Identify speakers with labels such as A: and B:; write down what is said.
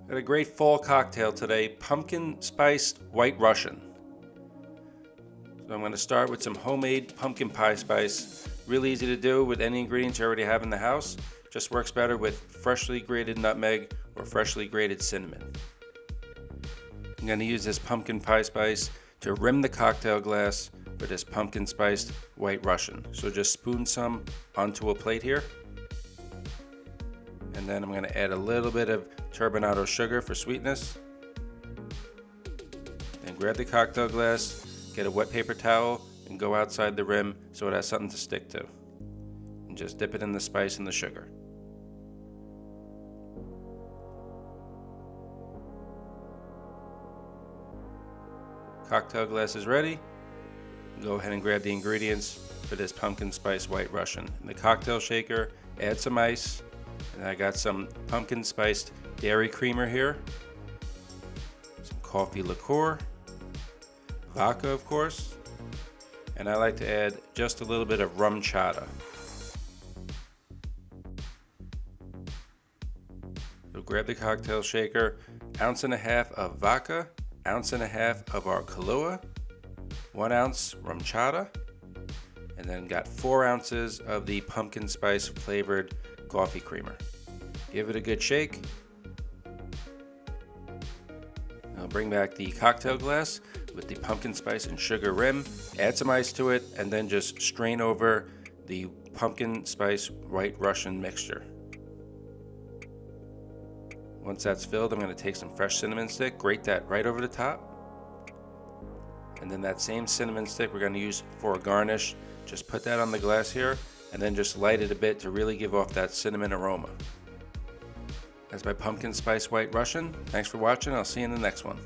A: Got a great fall cocktail today, pumpkin spiced white Russian. So I'm going to start with some homemade pumpkin pie spice. Really easy to do with any ingredients you already have in the house. Just works better with freshly grated nutmeg or freshly grated cinnamon. I'm going to use this pumpkin pie spice to rim the cocktail glass for this pumpkin spiced white Russian. So just spoon some onto a plate here. And then I'm going to add a little bit of turbinado sugar for sweetness. Then grab the cocktail glass, get a wet paper towel, and go outside the rim so it has something to stick to. And just dip it in the spice and the sugar. Cocktail glass is ready. Go ahead and grab the ingredients for this pumpkin spice white Russian. In the cocktail shaker, add some ice. And I got some pumpkin spiced dairy creamer here, some coffee liqueur, vodka of course, and I like to add just a little bit of rum chatta. So grab the cocktail shaker, 1.5 ounces of vodka, 1.5 ounces of our kahlua, 1 ounce rum chatta, and then got 4 ounces of the pumpkin spice flavored coffee creamer. Give it a good shake. I'll bring back the cocktail glass with the pumpkin spice and sugar rim, add some ice to it, and then just strain over the pumpkin spice white Russian mixture. Once that's filled, I'm going to take some fresh cinnamon stick, grate that right over the top. And then that same cinnamon stick we're going to use for a garnish. Just put that on the glass here, and then just light it a bit to really give off that cinnamon aroma. That's my pumpkin spice white Russian. Thanks for watching. I'll see you in the next one.